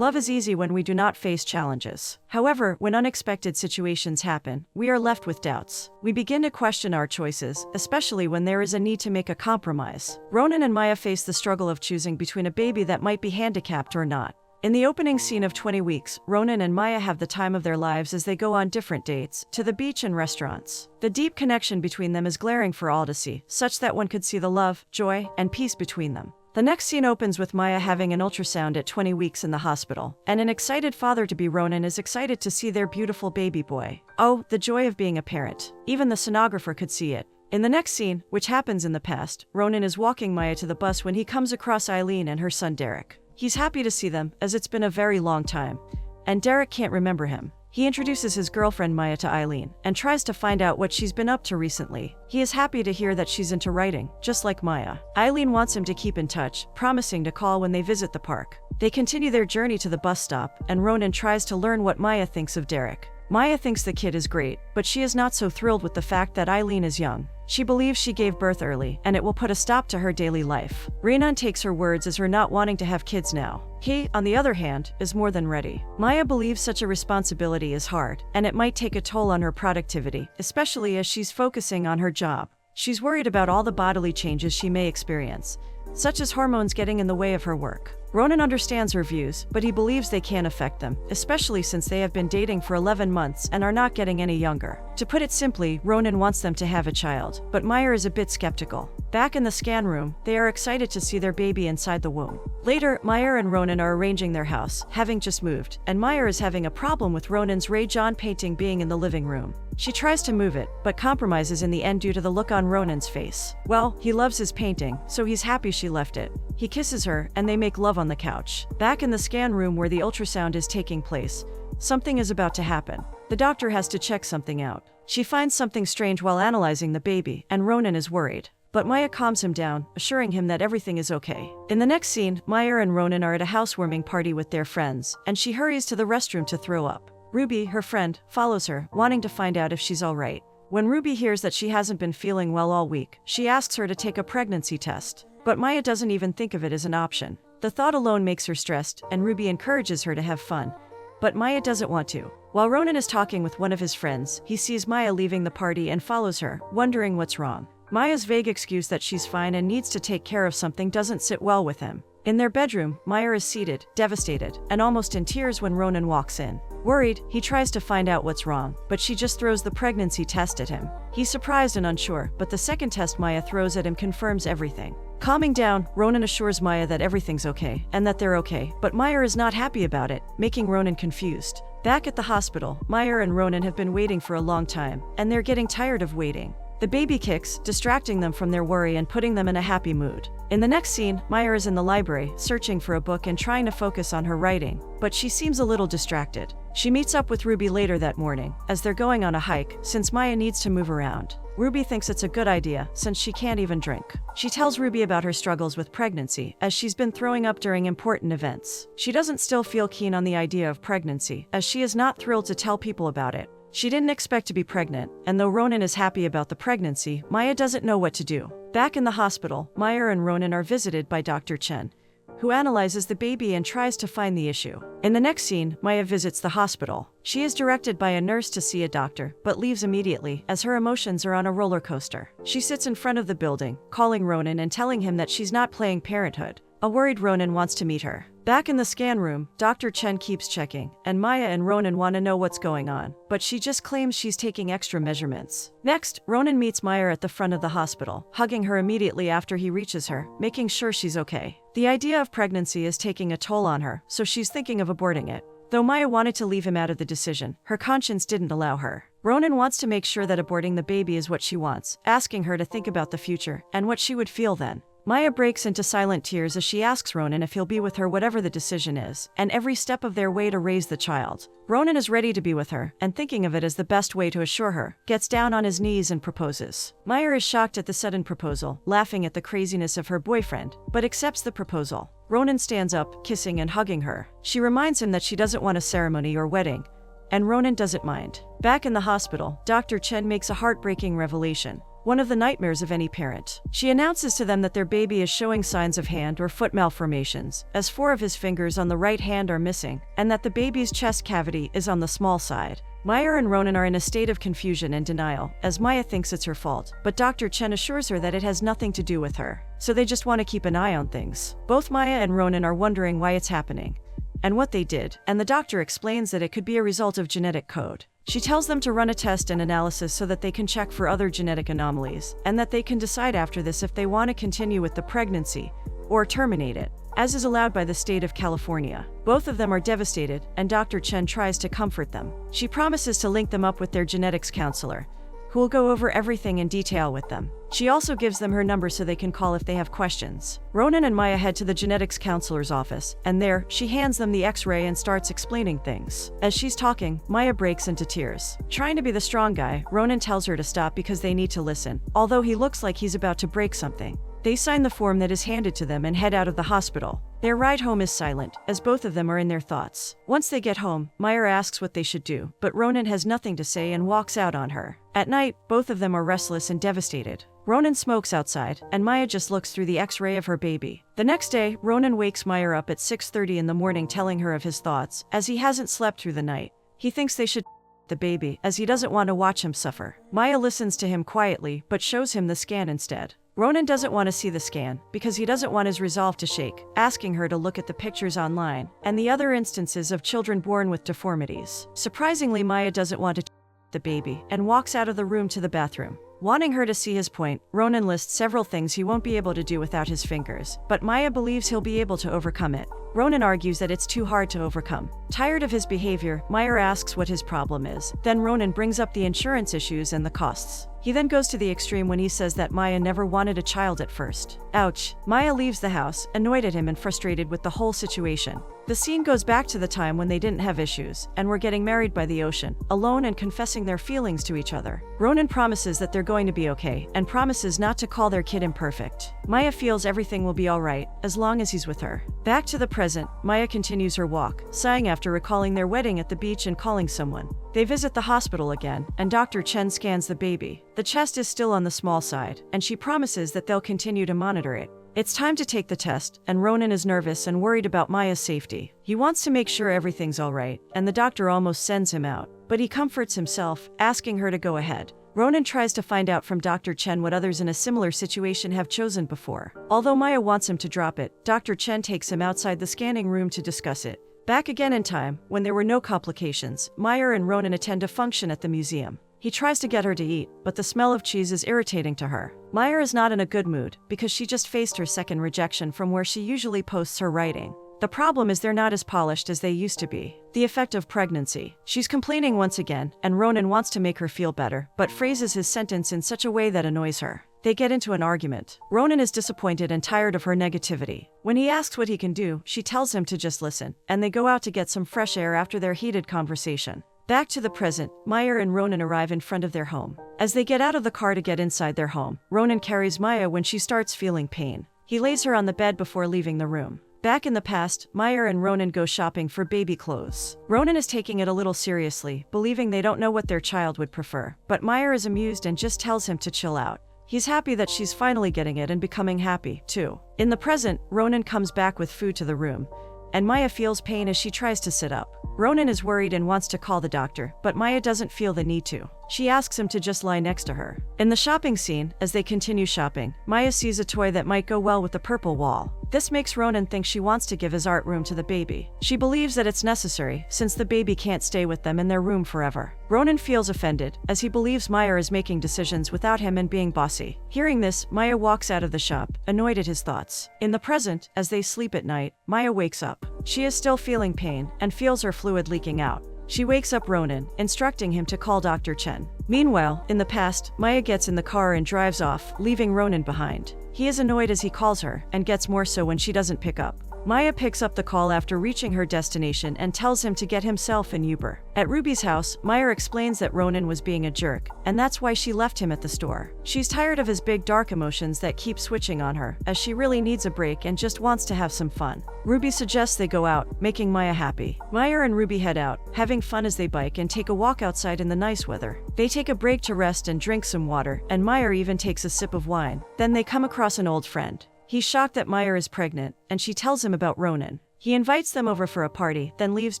Love is easy when we do not face challenges. However, when unexpected situations happen, we are left with doubts. We begin to question our choices, especially when there is a need to make a compromise. Ronan and Maya face the struggle of choosing between a baby that might be handicapped or not. In the opening scene of 20 Weeks, Ronan and Maya have the time of their lives as they go on different dates, to the beach and restaurants. The deep connection between them is glaring for all to see, such that one could see the love, joy, and peace between them. The next scene opens with Maya having an ultrasound at 20 weeks in the hospital, and an excited father-to-be Ronan is excited to see their beautiful baby boy. Oh, the joy of being a parent. Even the sonographer could see it. In the next scene, which happens in the past, Ronan is walking Maya to the bus when he comes across Eileen and her son Derek. He's happy to see them, as it's been a very long time. And Derek can't remember him. He introduces his girlfriend Maya to Eileen, and tries to find out what she's been up to recently. He is happy to hear that she's into writing, just like Maya. Eileen wants him to keep in touch, promising to call when they visit the park. They continue their journey to the bus stop, and Ronan tries to learn what Maya thinks of Derek. Maya thinks the kid is great, but she is not so thrilled with the fact that Eileen is young. She believes she gave birth early, and it will put a stop to her daily life. Ronan takes her words as her not wanting to have kids now. He, on the other hand, is more than ready. Maya believes such a responsibility is hard, and it might take a toll on her productivity, especially as she's focusing on her job. She's worried about all the bodily changes she may experience, such as hormones getting in the way of her work. Ronan understands her views, but he believes they can affect them, especially since they have been dating for 11 months and are not getting any younger. To put it simply, Ronan wants them to have a child, but Maya is a bit skeptical. Back in the scan room, they are excited to see their baby inside the womb. Later, Maya and Ronan are arranging their house, having just moved, and Maya is having a problem with Ronan's Ray John painting being in the living room. She tries to move it, but compromises in the end due to the look on Ronan's face. Well, he loves his painting, so he's happy she left it. He kisses her, and they make love on the couch. Back in the scan room where the ultrasound is taking place, something is about to happen. The doctor has to check something out. She finds something strange while analyzing the baby, and Ronan is worried. But Maya calms him down, assuring him that everything is okay. In the next scene, Maya and Ronan are at a housewarming party with their friends, and she hurries to the restroom to throw up. Ruby, her friend, follows her, wanting to find out if she's all right. When Ruby hears that she hasn't been feeling well all week, she asks her to take a pregnancy test. But Maya doesn't even think of it as an option. The thought alone makes her stressed, and Ruby encourages her to have fun. But Maya doesn't want to. While Ronan is talking with one of his friends, he sees Maya leaving the party and follows her, wondering what's wrong. Maya's vague excuse that she's fine and needs to take care of something doesn't sit well with him. In their bedroom, Maya is seated, devastated, and almost in tears when Ronan walks in. Worried, he tries to find out what's wrong, but she just throws the pregnancy test at him. He's surprised and unsure, but the second test Maya throws at him confirms everything. Calming down, Ronan assures Maya that everything's okay, and that they're okay, but Maya is not happy about it, making Ronan confused. Back at the hospital, Maya and Ronan have been waiting for a long time, and they're getting tired of waiting. The baby kicks, distracting them from their worry and putting them in a happy mood. In the next scene, Maya is in the library, searching for a book and trying to focus on her writing, but she seems a little distracted. She meets up with Ruby later that morning, as they're going on a hike, since Maya needs to move around. Ruby thinks it's a good idea, since she can't even drink. She tells Ruby about her struggles with pregnancy, as she's been throwing up during important events. She doesn't still feel keen on the idea of pregnancy, as she is not thrilled to tell people about it. She didn't expect to be pregnant, and though Ronan is happy about the pregnancy, Maya doesn't know what to do. Back in the hospital, Maya and Ronan are visited by Dr. Chen, who analyzes the baby and tries to find the issue. In the next scene, Maya visits the hospital. She is directed by a nurse to see a doctor, but leaves immediately, as her emotions are on a roller coaster. She sits in front of the building, calling Ronan and telling him that she's not playing parenthood. A worried Ronan wants to meet her. Back in the scan room, Dr. Chen keeps checking, and Maya and Ronan want to know what's going on, but she just claims she's taking extra measurements. Next, Ronan meets Maya at the front of the hospital, hugging her immediately after he reaches her, making sure she's okay. The idea of pregnancy is taking a toll on her, so she's thinking of aborting it. Though Maya wanted to leave him out of the decision, her conscience didn't allow her. Ronan wants to make sure that aborting the baby is what she wants, asking her to think about the future and what she would feel then. Maya breaks into silent tears as she asks Ronan if he'll be with her whatever the decision is, and every step of their way to raise the child. Ronan is ready to be with her, and thinking of it as the best way to assure her, gets down on his knees and proposes. Maya is shocked at the sudden proposal, laughing at the craziness of her boyfriend, but accepts the proposal. Ronan stands up, kissing and hugging her. She reminds him that she doesn't want a ceremony or wedding, and Ronan doesn't mind. Back in the hospital, Dr. Chen makes a heartbreaking revelation. one of the nightmares of any parent. She announces to them that their baby is showing signs of hand or foot malformations, as 4 of his fingers on the right hand are missing, and that the baby's chest cavity is on the small side. Maya and Ronan are in a state of confusion and denial, as Maya thinks it's her fault, but Dr. Chen assures her that it has nothing to do with her. So they just want to keep an eye on things. Both Maya and Ronan are wondering why it's happening and what they did, and the doctor explains that it could be a result of genetic code. She tells them to run a test and analysis so that they can check for other genetic anomalies, and that they can decide after this if they want to continue with the pregnancy or terminate it, as is allowed by the state of California. Both of them are devastated, and Dr. Chen tries to comfort them. She promises to link them up with their genetics counselor, who will go over everything in detail with them. She also gives them her number so they can call if they have questions. Ronan and Maya head to the genetics counselor's office, and there, she hands them the X-ray and starts explaining things. As she's talking, Maya breaks into tears. Trying to be the strong guy, Ronan tells her to stop because they need to listen, although he looks like he's about to break something. They sign the form that is handed to them and head out of the hospital. Their ride home is silent, as both of them are in their thoughts. Once they get home, Maya asks what they should do, but Ronan has nothing to say and walks out on her. At night, both of them are restless and devastated. Ronan smokes outside, and Maya just looks through the X-ray of her baby. The next day, Ronan wakes Maya up at 6:30 in the morning telling her of his thoughts, as he hasn't slept through the night. He thinks they should the baby, as he doesn't want to watch him suffer. Maya listens to him quietly, but shows him the scan instead. Ronan doesn't want to see the scan, because he doesn't want his resolve to shake, asking her to look at the pictures online, and the other instances of children born with deformities. Surprisingly, Maya doesn't want to the baby, and walks out of the room to the bathroom. Wanting her to see his point, Ronan lists several things he won't be able to do without his fingers, but Maya believes he'll be able to overcome it. Ronan argues that it's too hard to overcome. Tired of his behavior, Maya asks what his problem is. Then Ronan brings up the insurance issues and the costs. He then goes to the extreme when he says that Maya never wanted a child at first. Ouch. Maya leaves the house, annoyed at him and frustrated with the whole situation. The scene goes back to the time when they didn't have issues, and were getting married by the ocean, alone and confessing their feelings to each other. Ronan promises that they're going to be okay, and promises not to call their kid imperfect. Maya feels everything will be alright, as long as he's with her. Back to the present, Maya continues her walk, sighing after recalling their wedding at the beach and calling someone. They visit the hospital again, and Dr. Chen scans the baby. The chest is still on the small side, and she promises that they'll continue to monitor it. It's time to take the test, and Ronan is nervous and worried about Maya's safety. He wants to make sure everything's alright, and the doctor almost sends him out, but he comforts himself, asking her to go ahead. Ronan tries to find out from Dr. Chen what others in a similar situation have chosen before. Although Maya wants him to drop it, Dr. Chen takes him outside the scanning room to discuss it. Back again in time, when there were no complications, Maya and Ronan attend a function at the museum. He tries to get her to eat, but the smell of cheese is irritating to her. Maya is not in a good mood, because she just faced her second rejection from where she usually posts her writing. The problem is they're not as polished as they used to be. The effect of pregnancy. She's complaining once again, and Ronan wants to make her feel better, but phrases his sentence in such a way that annoys her. They get into an argument. Ronan is disappointed and tired of her negativity. When he asks what he can do, she tells him to just listen, and they go out to get some fresh air after their heated conversation. Back to the present, Maya and Ronan arrive in front of their home. As they get out of the car to get inside their home, Ronan carries Maya when she starts feeling pain. He lays her on the bed before leaving the room. Back in the past, Maya and Ronan go shopping for baby clothes. Ronan is taking it a little seriously, believing they don't know what their child would prefer, but Maya is amused and just tells him to chill out. He's happy that she's finally getting it and becoming happy, too. In the present, Ronan comes back with food to the room, and Maya feels pain as she tries to sit up. Ronan is worried and wants to call the doctor, but Maya doesn't feel the need to. She asks him to just lie next to her. In the shopping scene, as they continue shopping, Maya sees a toy that might go well with the purple wall. This makes Ronan think she wants to give his art room to the baby. She believes that it's necessary, since the baby can't stay with them in their room forever. Ronan feels offended, as he believes Maya is making decisions without him and being bossy. Hearing this, Maya walks out of the shop, annoyed at his thoughts. In the present, as they sleep at night, Maya wakes up. She is still feeling pain, and feels her fluid leaking out. She wakes up Ronan, instructing him to call Dr. Chen. Meanwhile, in the past, Maya gets in the car and drives off, leaving Ronan behind. He is annoyed as he calls her, and gets more so when she doesn't pick up. Maya picks up the call after reaching her destination and tells him to get himself and Uber. At Ruby's house, Maya explains that Ronan was being a jerk, and that's why she left him at the store. She's tired of his big dark emotions that keep switching on her, as she really needs a break and just wants to have some fun. Ruby suggests they go out, making Maya happy. Maya and Ruby head out, having fun as they bike and take a walk outside in the nice weather. They take a break to rest and drink some water, and Maya even takes a sip of wine. Then they come across an old friend. He's shocked that Maya is pregnant, and she tells him about Ronan. He invites them over for a party, then leaves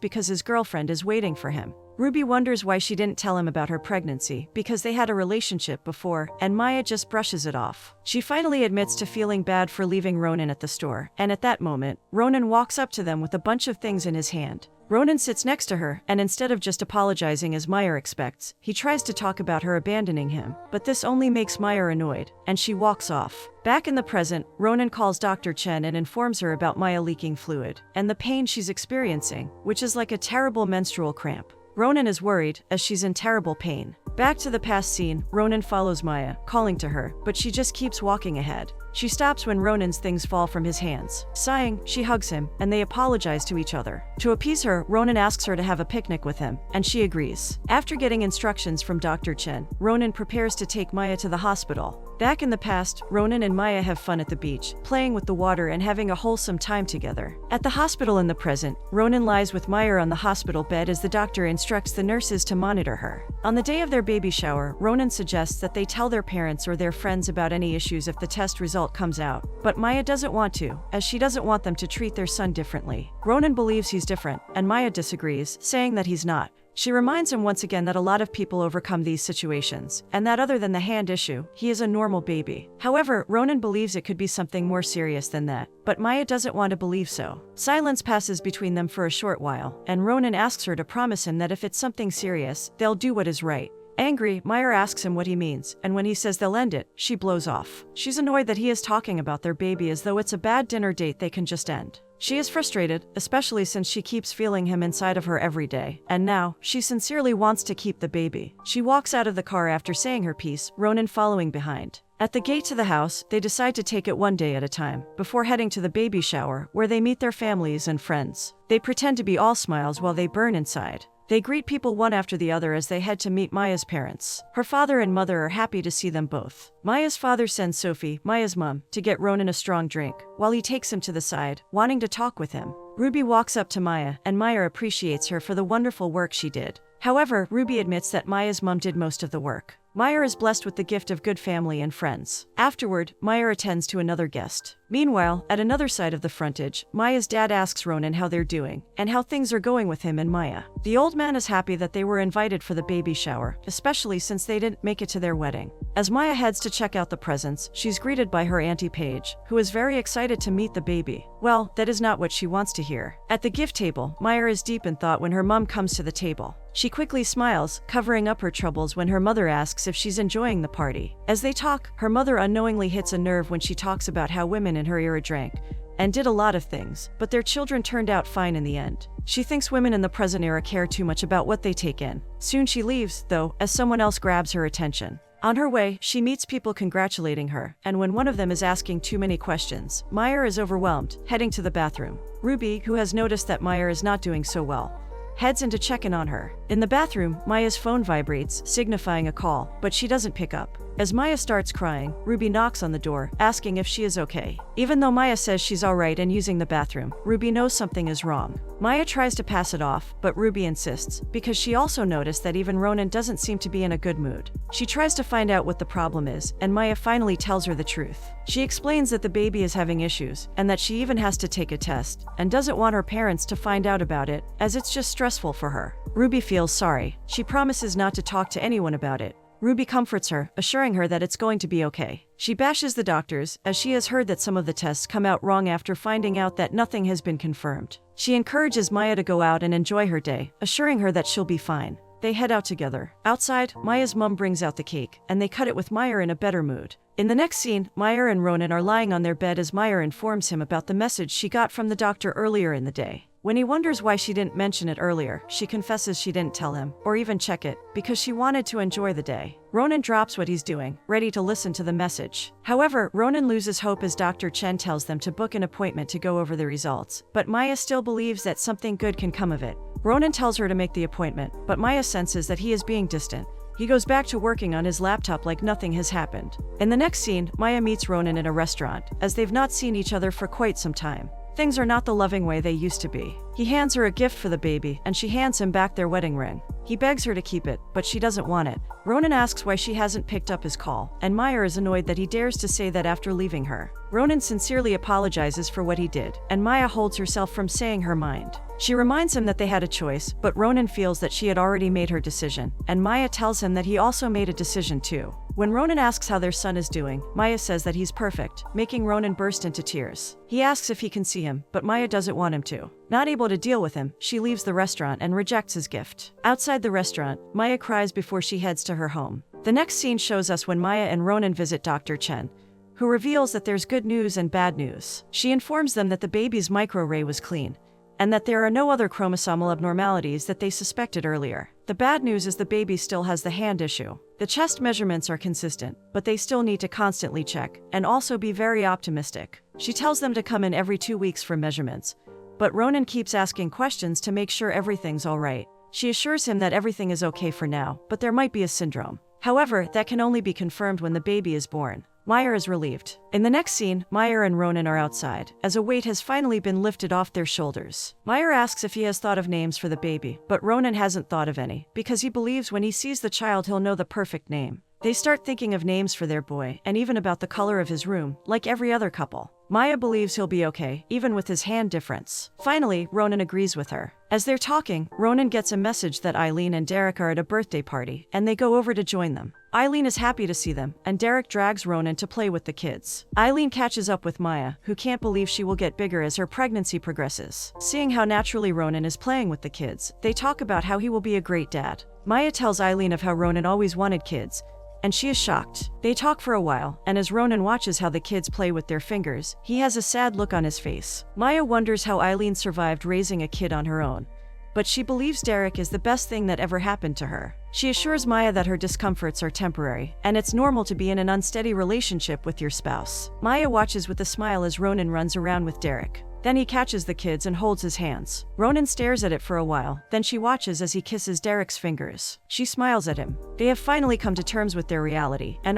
because his girlfriend is waiting for him. Ruby wonders why she didn't tell him about her pregnancy, because they had a relationship before, and Maya just brushes it off. She finally admits to feeling bad for leaving Ronan at the store, and at that moment, Ronan walks up to them with a bunch of things in his hand. Ronan sits next to her, and instead of just apologizing as Maya expects, he tries to talk about her abandoning him, but this only makes Maya annoyed, and she walks off. Back in the present, Ronan calls Dr. Chen and informs her about Maya leaking fluid, and the pain she's experiencing, which is like a terrible menstrual cramp. Ronan is worried, as she's in terrible pain. Back to the past scene, Ronan follows Maya, calling to her, but she just keeps walking ahead. She stops when Ronan's things fall from his hands. Sighing, she hugs him, and they apologize to each other. To appease her, Ronan asks her to have a picnic with him, and she agrees. After getting instructions from Dr. Chen, Ronan prepares to take Maya to the hospital. Back in the past, Ronan and Maya have fun at the beach, playing with the water and having a wholesome time together. At the hospital in the present, Ronan lies with Maya on the hospital bed as the doctor instructs the nurses to monitor her. On the day of their baby shower, Ronan suggests that they tell their parents or their friends about any issues if the test result comes out. But Maya doesn't want to, as she doesn't want them to treat their son differently. Ronan believes he's different, and Maya disagrees, saying that he's not. She reminds him once again that a lot of people overcome these situations, and that other than the hand issue, he is a normal baby. However, Ronan believes it could be something more serious than that, but Maya doesn't want to believe so. Silence passes between them for a short while, and Ronan asks her to promise him that if it's something serious, they'll do what is right. Angry, Maya asks him what he means, and when he says they'll end it, she blows off. She's annoyed that he is talking about their baby as though it's a bad dinner date they can just end. She is frustrated, especially since she keeps feeling him inside of her every day, and now, she sincerely wants to keep the baby. She walks out of the car after saying her piece, Ronan following behind. At the gate to the house, they decide to take it one day at a time, before heading to the baby shower, where they meet their families and friends. They pretend to be all smiles while they burn inside. They greet people one after the other as they head to meet Maya's parents. Her father and mother are happy to see them both. Maya's father sends Sophie, Maya's mom, to get Ronan a strong drink, while he takes him to the side, wanting to talk with him. Ruby walks up to Maya, and Maya appreciates her for the wonderful work she did. However, Ruby admits that Maya's mom did most of the work. Maya is blessed with the gift of good family and friends. Afterward, Maya attends to another guest. Meanwhile, at another side of the frontage, Maya's dad asks Ronan how they're doing, and how things are going with him and Maya. The old man is happy that they were invited for the baby shower, especially since they didn't make it to their wedding. As Maya heads to check out the presents, she's greeted by her Auntie Paige, who is very excited to meet the baby. Well, that is not what she wants to hear. At the gift table, Maya is deep in thought when her mom comes to the table. She quickly smiles, covering up her troubles when her mother asks if she's enjoying the party. As they talk, her mother unknowingly hits a nerve when she talks about how women in her era drank and did a lot of things, but their children turned out fine in the end. She thinks women in the present era care too much about what they take in. Soon she leaves, though, as someone else grabs her attention. On her way, she meets people congratulating her, and when one of them is asking too many questions, Maya is overwhelmed, heading to the bathroom. Ruby, who has noticed that Maya is not doing so well, heads in to check in on her. In the bathroom, Maya's phone vibrates, signifying a call, but she doesn't pick up. As Maya starts crying, Ruby knocks on the door, asking if she is okay. Even though Maya says she's alright and using the bathroom, Ruby knows something is wrong. Maya tries to pass it off, but Ruby insists, because she also noticed that even Ronan doesn't seem to be in a good mood. She tries to find out what the problem is, and Maya finally tells her the truth. She explains that the baby is having issues, and that she even has to take a test, and doesn't want her parents to find out about it, as it's just stressful for her. Ruby feels sorry. She promises not to talk to anyone about it. Ruby comforts her, assuring her that it's going to be okay. She bashes the doctors, as she has heard that some of the tests come out wrong after finding out that nothing has been confirmed. She encourages Maya to go out and enjoy her day, assuring her that she'll be fine. They head out together. Outside, Maya's mom brings out the cake, and they cut it with Maya in a better mood. In the next scene, Maya and Ronan are lying on their bed as Maya informs him about the message she got from the doctor earlier in the day. When he wonders why she didn't mention it earlier, she confesses she didn't tell him, or even check it, because she wanted to enjoy the day. Ronan drops what he's doing, ready to listen to the message. However, Ronan loses hope as Dr. Chen tells them to book an appointment to go over the results, but Maya still believes that something good can come of it. Ronan tells her to make the appointment, but Maya senses that he is being distant. He goes back to working on his laptop like nothing has happened. In the next scene, Maya meets Ronan in a restaurant, as they've not seen each other for quite some time. Things are not the loving way they used to be. He hands her a gift for the baby, and she hands him back their wedding ring. He begs her to keep it, but she doesn't want it. Ronan asks why she hasn't picked up his call, and Maya is annoyed that he dares to say that after leaving her. Ronan sincerely apologizes for what he did, and Maya holds herself from saying her mind. She reminds him that they had a choice, but Ronan feels that she had already made her decision, and Maya tells him that he also made a decision too. When Ronan asks how their son is doing, Maya says that he's perfect, making Ronan burst into tears. He asks if he can see him, but Maya doesn't want him to. Not able to deal with him, she leaves the restaurant and rejects his gift. Outside the restaurant, Maya cries before she heads to her home. The next scene shows us when Maya and Ronan visit Dr. Chen, who reveals that there's good news and bad news. She informs them that the baby's microarray was clean, and that there are no other chromosomal abnormalities that they suspected earlier. The bad news is the baby still has the hand issue. The chest measurements are consistent, but they still need to constantly check, and also be very optimistic. She tells them to come in every 2 weeks for measurements, but Ronan keeps asking questions to make sure everything's alright. She assures him that everything is okay for now, but there might be a syndrome. However, that can only be confirmed when the baby is born. Maya is relieved. In the next scene, Maya and Ronan are outside, as a weight has finally been lifted off their shoulders. Maya asks if he has thought of names for the baby, but Ronan hasn't thought of any, because he believes when he sees the child he'll know the perfect name. They start thinking of names for their boy, and even about the color of his room, like every other couple. Maya believes he'll be okay, even with his hand difference. Finally, Ronan agrees with her. As they're talking, Ronan gets a message that Eileen and Derek are at a birthday party, and they go over to join them. Eileen is happy to see them, and Derek drags Ronan to play with the kids. Eileen catches up with Maya, who can't believe she will get bigger as her pregnancy progresses. Seeing how naturally Ronan is playing with the kids, they talk about how he will be a great dad. Maya tells Eileen of how Ronan always wanted kids, and she is shocked. They talk for a while, and as Ronan watches how the kids play with their fingers, he has a sad look on his face. Maya wonders how Eileen survived raising a kid on her own, but she believes Derek is the best thing that ever happened to her. She assures Maya that her discomforts are temporary, and it's normal to be in an unsteady relationship with your spouse. Maya watches with a smile as Ronan runs around with Derek. Then he catches the kids and holds his hands. Ronan stares at it for a while, then she watches as he kisses Derek's fingers. She smiles at him. They have finally come to terms with their reality, and